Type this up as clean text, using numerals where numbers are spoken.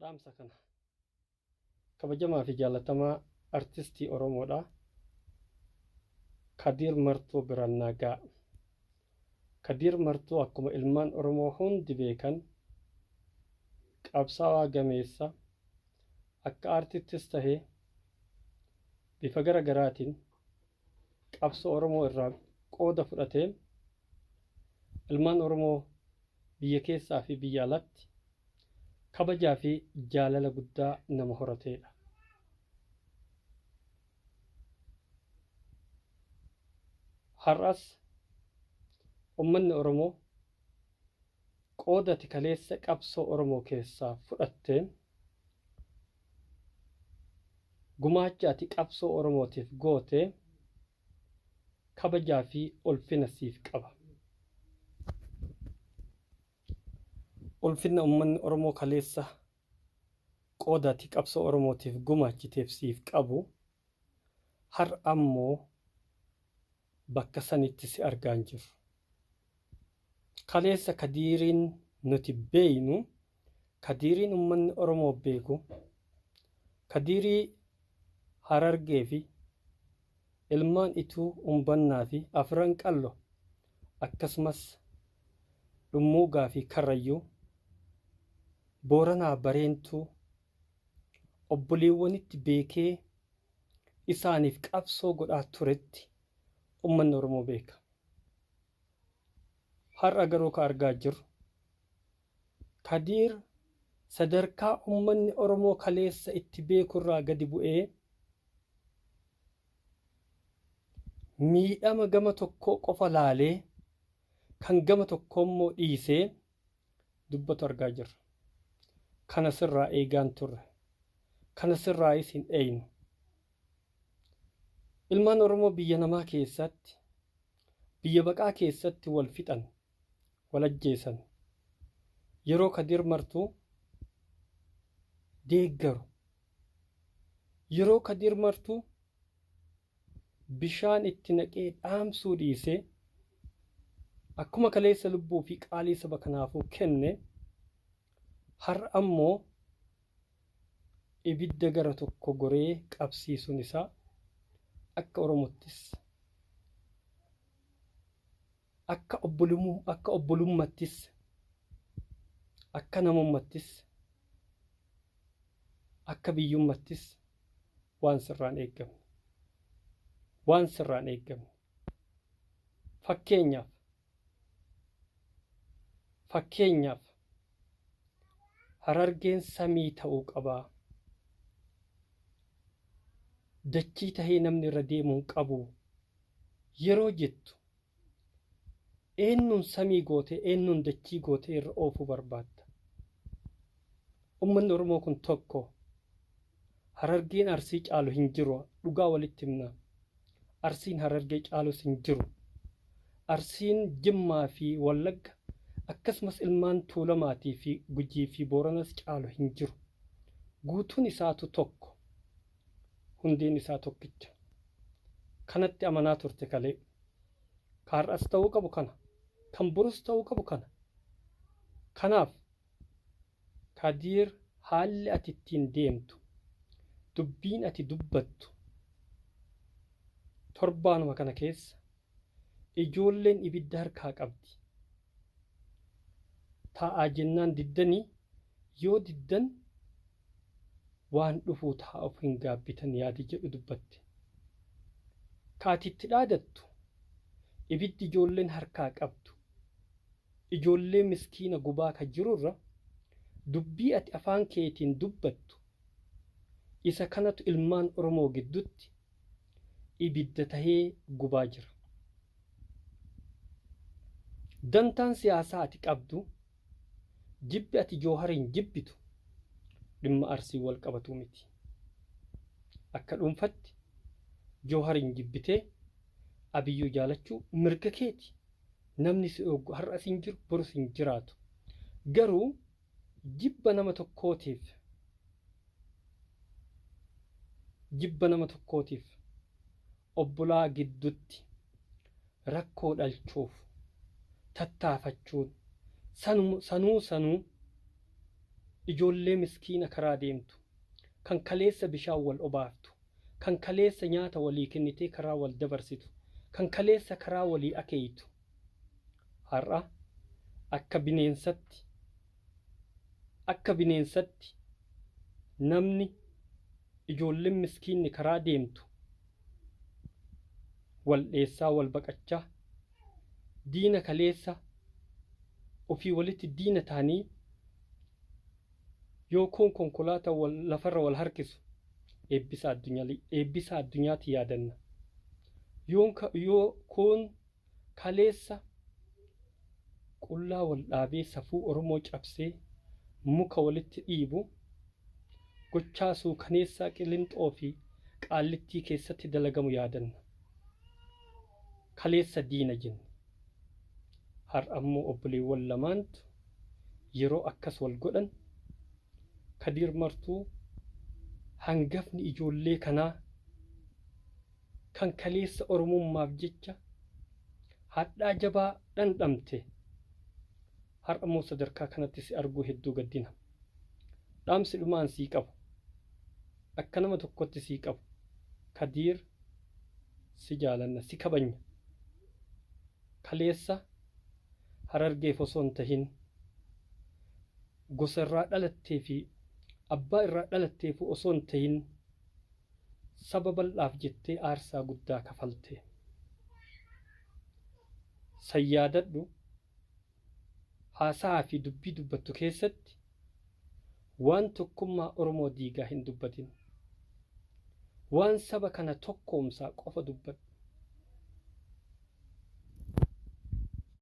dhaamsa kana kabajamaa fi jaallatamaa artistii Oromoodha. Kadir Martuu biraan nagaa. Kadir Martuu akkuma ilmaan Oromoo hundi beekan qabsaa'aa gameessa akka aartittis tahee bifa gara garaatiin qabsoo Oromoo irraa qooda fudhatee ilmaan Oromoo biyya keessaa fi biyya alatti kabajaa fi jaalala guddaa nama horateedha. Har'as ummanni Oromoo qooda kaleessa qabsoo Oromoo keessaa fudhatteen gumaacha qabsoo Oromootiif gootee kabajaa fi ulfina siif qaba. Ulfina ummanni Oromoo kaleessa qooda qabsoo Oromootiif gumaachiteef siif qabu har'a ammoo bakka sanitti si argaa jiru. Kaleessa Kadiriin nuti beeynu, Kadiriin ummanni Oromoo beeku, Kadirii Harargee fi ilmaan ituu umbannaa fi afran qallo akkasumas Dhummuugaa fi Karrayyuu Booranaa Bareentuu obboleewwanitti beekee isaaniif qabsoo godhaa turetti ummanni Oromoo beeka. Har'a garuu ka argaa jirru Kadir sadarkaa ummanni Oromoo kaleessa itti beekurraa gadi bu'ee miidhama gama tokkoo qofa laalee kan gama tokkoo immoo dhiisee dubbatu argaa jirra. Kana sirraa eegaan turre. Kana sirraa isin eeynu. Ilmaan Oromoo biyya namaa keessatti, biyya baqaa keessatti wal fixan, wal ajjeesan. Yeroo Kadir Martuu deeggaru. Yeroo Kadir Martuu bishaan itti naqee dhaamsuu dhiisee akkuma kaleessa lubbuu fi qaalii saba kanaafuu kenne har'a ammoo ibidda gara tokko goree qabsiisuun isaa akka Oromottis akka obbolummattis akka namummattis akka biyyummattis waan sirraan eeggamne. Waan sirraan eeggamne. Fakkeenyaaf Harargeen samii ta'uu qabaa. Dachii tahee namni irra deemuu qabu yeroo jettu eenyuun samii gootee eenyuun dachii gootee irra oofuu barbaadda. Ummanni Oromoo kun tokko. Harargeen Arsii caalu hin jiru. Dhugaa walitti himna. Arsiin Harargee caalus hin jiru. Arsiin Jimmaa fi Wallagga akkasumas ilmaan Tuulamaatii fi Gujii fi Booranas caalu hin jiru. Guutuun isaatu tokko. Hundeen isaa tokkicha. Kanatti amanaa turte kalee. Har'as ta'uu qabu kana. Kan borus ta'uu qabu kana. Kanaaf Kadir haalli ati ittiin deemtu, dubbiin ati dubbattu torbaanuma kana keessa ijoolleen ibidda harkaa qabdi. Taa'aa jennaan diddanii yoo diddan waan dhufuu taa'uuf hin gaabbitan yaadi jedhu dubbatte. Kaatitti dhaadattu ibiddi ijoolleen harkaa qabdu. Ijoollee miskiina gubaa ka jirurra dubbii ati afaan keetiin dubbattu isa kanatu ilmaan Oromoo gidduutti ibidda tahee gubaa jira. Dantaan siyaasaa ati qabdu jibbi ati Joohariin jibbitu dhimma Arsii wal qabatu miti. Akka dhuunfatti Joohariin jibbitee Abiyyuu jaalachuu mirga keeti. Namni si ogu har'as hin jiru borus hin jiraatu. Garuu jibba nama tokkootiif obbolaa gidduutti rakkoo dhalchuuf tattaafachuun sanuu ijoollee miskiina karaa deemtu, kan kaleessa bishaan wal obaaftu, kan kaleessa nyaata walii kennitee karaa wal dabarsitu, kan kaleessa karaa walii akeeytu. Har'a akka bineensatti namni ijoolleen miskiinni karaa deemtu wal dheessaa wal baqachaa diina kaleessa ofii walitti diina ta'anii yookuun konkolaataa lafarra wal harkisu eebbisa addunyaatti yaadanna. Yookuun kaleessa qullaa wal dhaabee safuu Oromoo cabsee muka walitti dhiibu gochaa suukaneessaa Qilinxoo fi Qaallittii keessatti dalagamu yaadanna. Kaleessa diina jenna. Har'a ammoo obboleewwan lamaantu yeroo akkas wal godhan Kadiir Martuu hangafni ijoollee kanaa kan kaleessa Oromummaaf jecha hadhaa jabaa dhandhamte har'a immoo sadarkaa kanatti si arguu hedduu gaddina. Dhaamsi dhumaan sii qabu akka nama tokkotti sii qabu Kadiir si jaalanna si kabanya. Kaleessa Harargeef osoo hin tahin gosa irraa dhalattee fi abbaa irraa dhalatteef osoo hin tahin saba bal'aaf jettee aarsaa guddaa kafalte. Sayyaadadhu haasaa fi dubbii dubbattu keessatti waan tokkummaa Oromoo diigaa hin dubbatin. Waan saba kana tokkoomsaa qofa dubbadhu.